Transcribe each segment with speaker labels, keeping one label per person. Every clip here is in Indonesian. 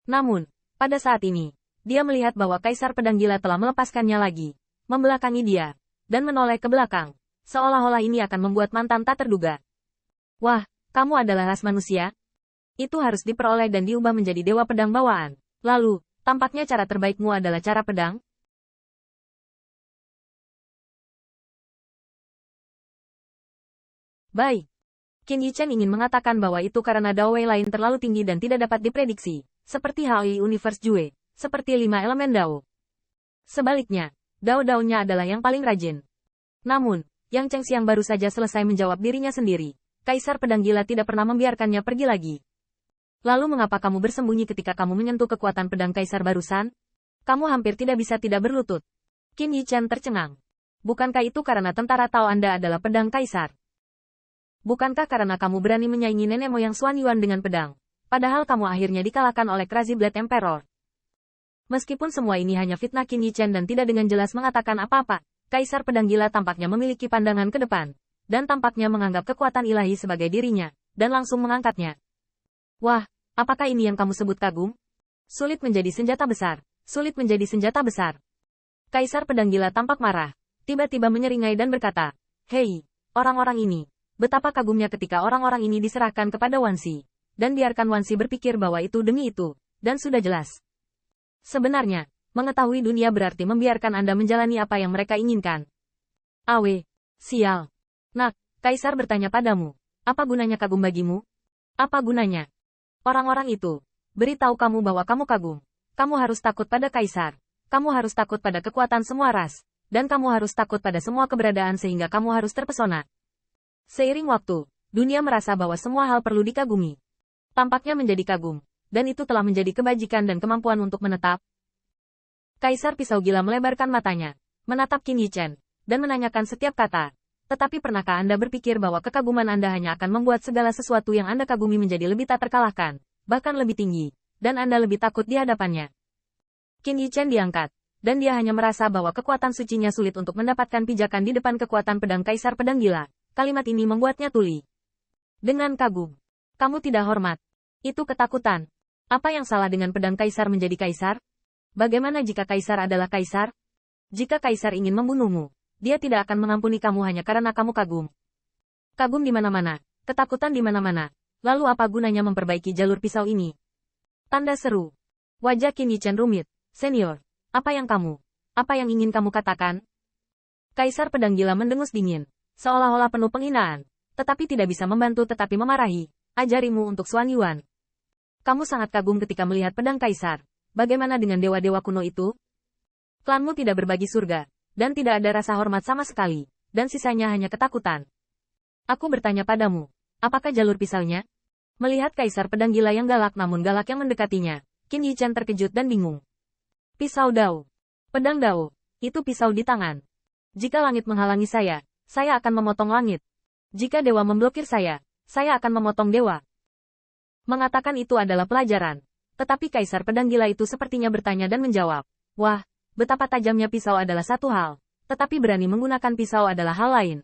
Speaker 1: Namun, pada saat ini, dia melihat bahwa Kaisar Pedang Gila telah melepaskannya lagi, membelakangi dia, dan menoleh ke belakang, seolah-olah ini akan membuat mantan tak terduga. Wah, kamu adalah ras manusia? Itu harus diperoleh dan diubah menjadi dewa pedang bawaan. Lalu, tampaknya cara terbaikmu adalah cara pedang? Baik. Qin Yichen ingin mengatakan bahwa itu karena Dao Wei lain terlalu tinggi dan tidak dapat diprediksi, seperti HOI Universe Jue, seperti 5 elemen Dao. Sebaliknya, Dao-Daonya adalah yang paling rajin. Namun, Yang Chengxiang baru saja selesai menjawab dirinya sendiri. Kaisar Pedang Gila tidak pernah membiarkannya pergi lagi. Lalu mengapa kamu bersembunyi ketika kamu menyentuh kekuatan pedang Kaisar barusan? Kamu hampir tidak bisa tidak berlutut. Qin Yichen tercengang. Bukankah itu karena tentara Tao Anda adalah pedang Kaisar? Bukankah karena kamu berani menyaingi nenek moyang Xuan Yuan dengan pedang? Padahal kamu akhirnya dikalahkan oleh Crazy Blade Emperor. Meskipun semua ini hanya fitnah Qin Yichen dan tidak dengan jelas mengatakan apa-apa, Kaisar Pedang Gila tampaknya memiliki pandangan ke depan, dan tampaknya menganggap kekuatan ilahi sebagai dirinya, dan langsung mengangkatnya. Wah, apakah ini yang kamu sebut kagum? Sulit menjadi senjata besar, sulit menjadi senjata besar. Kaisar Pedang Gila tampak marah, tiba-tiba menyeringai dan berkata, "Hei, orang-orang ini. Betapa kagumnya ketika orang-orang ini diserahkan kepada Wansi. Dan biarkan Wansi berpikir bahwa itu demi itu, dan sudah jelas. Sebenarnya, mengetahui dunia berarti membiarkan Anda menjalani apa yang mereka inginkan." Awe, sial. Nak, Kaisar bertanya padamu, apa gunanya kagum bagimu? Apa gunanya? Orang-orang itu, beritahu kamu bahwa kamu kagum. Kamu harus takut pada Kaisar. Kamu harus takut pada kekuatan semua ras. Dan kamu harus takut pada semua keberadaan sehingga kamu harus terpesona. Seiring waktu, dunia merasa bahwa semua hal perlu dikagumi. Tampaknya menjadi kagum, dan itu telah menjadi kebajikan dan kemampuan untuk menetap. Kaisar Pisau Gila melebarkan matanya, menatap Qin Yichen, dan menanyakan setiap kata. Tetapi pernahkah Anda berpikir bahwa kekaguman Anda hanya akan membuat segala sesuatu yang Anda kagumi menjadi lebih tak terkalahkan, bahkan lebih tinggi, dan Anda lebih takut di hadapannya? Qin Yichen diangkat, dan dia hanya merasa bahwa kekuatan sucinya sulit untuk mendapatkan pijakan di depan kekuatan pedang Kaisar Pedang Gila. Kalimat ini membuatnya tuli. Dengan kagum. Kamu tidak hormat. Itu ketakutan. Apa yang salah dengan pedang Kaisar menjadi Kaisar? Bagaimana jika Kaisar adalah Kaisar? Jika Kaisar ingin membunuhmu, dia tidak akan mengampuni kamu hanya karena kamu kagum. Kagum di mana-mana, ketakutan di mana-mana. Lalu apa gunanya memperbaiki jalur pisau ini? Tanda seru. Wajah Qin Yichen rumit. Senior, apa yang ingin kamu katakan? Kaisar Pedang Gila mendengus dingin. Seolah-olah penuh penghinaan, tetapi tidak bisa membantu tetapi memarahi. Ajarimu untuk Xuan Yuan. Kamu sangat kagum ketika melihat pedang Kaisar. Bagaimana dengan dewa-dewa kuno itu? Klanmu tidak berbagi surga, dan tidak ada rasa hormat sama sekali, dan sisanya hanya ketakutan. Aku bertanya padamu, apakah jalur pisaunya? Melihat Kaisar Pedang Gila yang galak namun galak yang mendekatinya, Qin Yichen terkejut dan bingung. Pisau Dao. Pedang Dao. Itu pisau di tangan. Jika langit menghalangi saya akan memotong langit. Jika dewa memblokir saya akan memotong dewa. Mengatakan itu adalah pelajaran. Tetapi Kaisar Pedang Gila itu sepertinya bertanya dan menjawab. Wah, betapa tajamnya pisau adalah satu hal. Tetapi berani menggunakan pisau adalah hal lain.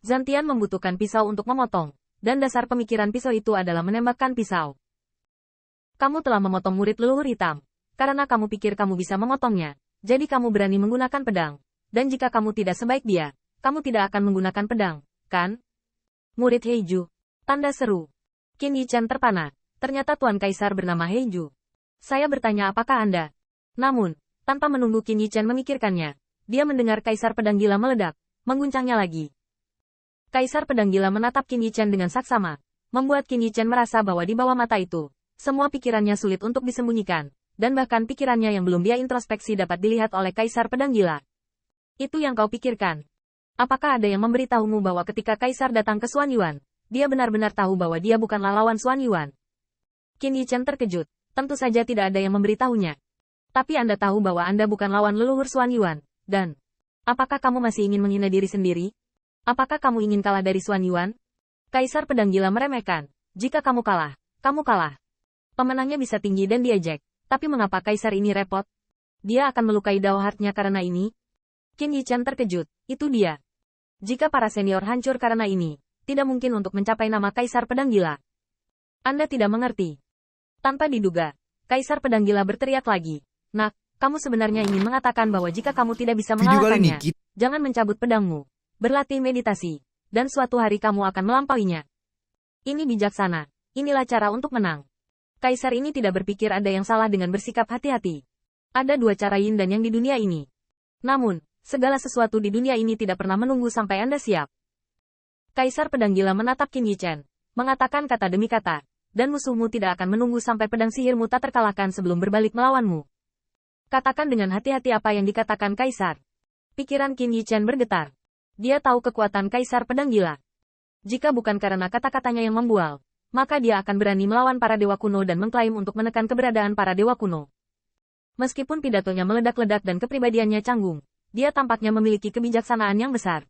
Speaker 1: Zantian membutuhkan pisau untuk memotong. Dan dasar pemikiran pisau itu adalah menembakkan pisau. Kamu telah memotong murid leluhur hitam. Karena kamu pikir kamu bisa memotongnya. Jadi kamu berani menggunakan pedang. Dan jika kamu tidak sebaik dia, kamu tidak akan menggunakan pedang, kan? Murid Heiju. Tanda seru. Qin Yichen terpana. Ternyata Tuan Kaisar bernama Heiju. Saya bertanya apakah Anda? Namun, tanpa menunggu Qin Yichen memikirkannya, dia mendengar Kaisar Pedang Gila meledak, mengguncangnya lagi. Kaisar Pedang Gila menatap Qin Yichen dengan saksama, membuat Qin Yichen merasa bahwa di bawah mata itu, semua pikirannya sulit untuk disembunyikan, dan bahkan pikirannya yang belum dia introspeksi dapat dilihat oleh Kaisar Pedang Gila. Itu yang kau pikirkan. Apakah ada yang memberitahumu bahwa ketika Kaisar datang ke Xuan Yuan, dia benar-benar tahu bahwa dia bukanlah lawan Xuan Yuan? Qin Yichen terkejut. Tentu saja tidak ada yang memberitahunya. Tapi Anda tahu bahwa Anda bukan lawan leluhur Xuan Yuan, dan apakah kamu masih ingin menghina diri sendiri? Apakah kamu ingin kalah dari Xuan Yuan? Kaisar Pedang Gila meremehkan. Jika kamu kalah, kamu kalah. Pemenangnya bisa tinggi dan diejek. Tapi mengapa Kaisar ini repot? Dia akan melukai Dao Heart-nya karena ini? Qin Yichen terkejut. Itu dia. Jika para senior hancur karena ini, tidak mungkin untuk mencapai nama Kaisar Pedang Gila. Anda tidak mengerti. Tanpa diduga, Kaisar Pedang Gila berteriak lagi. Nak, kamu sebenarnya ingin mengatakan bahwa jika kamu tidak bisa
Speaker 2: Video kali ini
Speaker 1: mengalahkannya, jangan mencabut pedangmu. Berlatih meditasi. Dan suatu hari kamu akan melampauinya. Ini bijaksana. Inilah cara untuk menang. Kaisar ini tidak berpikir ada yang salah dengan bersikap hati-hati. Ada dua cara yin dan yang di dunia ini. Namun, segala sesuatu di dunia ini tidak pernah menunggu sampai Anda siap. Kaisar Pedang Gila menatap Qin Yichen, mengatakan kata demi kata, dan musuhmu tidak akan menunggu sampai pedang sihirmu tak terkalahkan sebelum berbalik melawanmu. Katakan dengan hati-hati apa yang dikatakan Kaisar. Pikiran Qin Yichen bergetar. Dia tahu kekuatan Kaisar Pedang Gila. Jika bukan karena kata-katanya yang membual, maka dia akan berani melawan para dewa kuno dan mengklaim untuk menekan keberadaan para dewa kuno. Meskipun pidatonya meledak-ledak dan kepribadiannya canggung, dia tampaknya memiliki kebijaksanaan yang besar.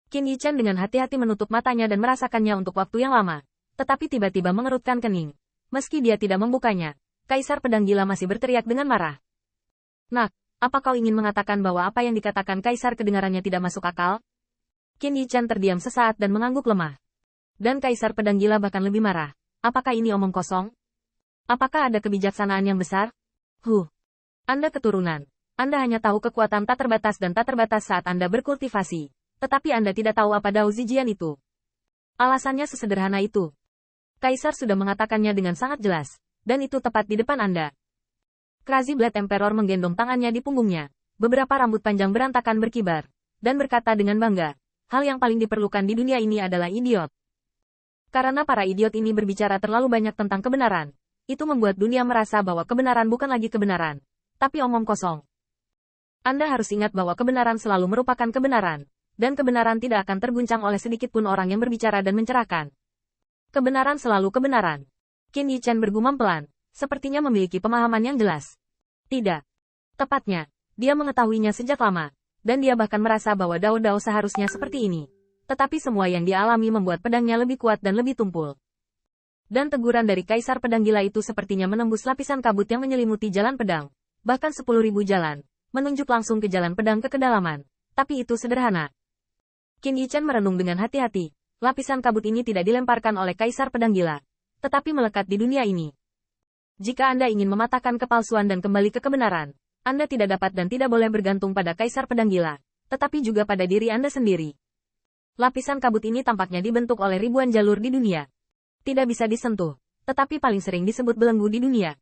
Speaker 1: Qin Yichen dengan hati-hati menutup matanya dan merasakannya untuk waktu yang lama, tetapi tiba-tiba mengerutkan kening. Meski dia tidak membukanya, Kaisar Pedang Gila masih berteriak dengan marah. Nak, apa kau ingin mengatakan bahwa apa yang dikatakan Kaisar kedengarannya tidak masuk akal? Qin Yichen terdiam sesaat dan mengangguk lemah. Dan Kaisar Pedang Gila bahkan lebih marah. Apakah ini omong kosong? Apakah ada kebijaksanaan yang besar? Anda keturunan. Anda hanya tahu kekuatan tak terbatas dan tak terbatas saat Anda berkultivasi. Tetapi Anda tidak tahu apa Dao Zijian itu. Alasannya sesederhana itu. Kaisar sudah mengatakannya dengan sangat jelas. Dan itu tepat di depan Anda. Crazy Blade Emperor menggendong tangannya di punggungnya. Beberapa rambut panjang berantakan berkibar. Dan berkata dengan bangga. Hal yang paling diperlukan di dunia ini adalah idiot. Karena para idiot ini berbicara terlalu banyak tentang kebenaran. Itu membuat dunia merasa bahwa kebenaran bukan lagi kebenaran. Tapi omong kosong. Anda harus ingat bahwa kebenaran selalu merupakan kebenaran. Dan kebenaran tidak akan terguncang oleh sedikit pun orang yang berbicara dan mencerahkan. Kebenaran selalu kebenaran. Qin Yichen bergumam pelan, sepertinya memiliki pemahaman yang jelas. Tidak. Tepatnya, dia mengetahuinya sejak lama, dan dia bahkan merasa bahwa Dao-Dao seharusnya seperti ini. Tetapi semua yang dia alami membuat pedangnya lebih kuat dan lebih tumpul. Dan teguran dari Kaisar Pedang Gila itu sepertinya menembus lapisan kabut yang menyelimuti jalan pedang. Bahkan 10.000 jalan, menunjuk langsung ke jalan pedang ke kedalaman. Tapi itu sederhana. Qin Yichen merenung dengan hati-hati. Lapisan kabut ini tidak dilemparkan oleh Kaisar Pedang Gila, tetapi melekat di dunia ini. Jika Anda ingin mematahkan kepalsuan dan kembali ke kebenaran, Anda tidak dapat dan tidak boleh bergantung pada Kaisar Pedang Gila, tetapi juga pada diri Anda sendiri. Lapisan kabut ini tampaknya dibentuk oleh ribuan jalur di dunia. Tidak bisa disentuh, tetapi paling sering disebut belenggu di dunia.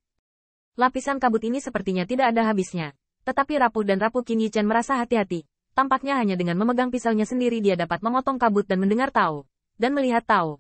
Speaker 1: Lapisan kabut ini sepertinya tidak ada habisnya, tetapi rapuh dan rapuh Qin Yichen merasa hati-hati. Tampaknya hanya dengan memegang pisaunya sendiri dia dapat memotong kabut dan mendengar Tao, dan melihat Tao.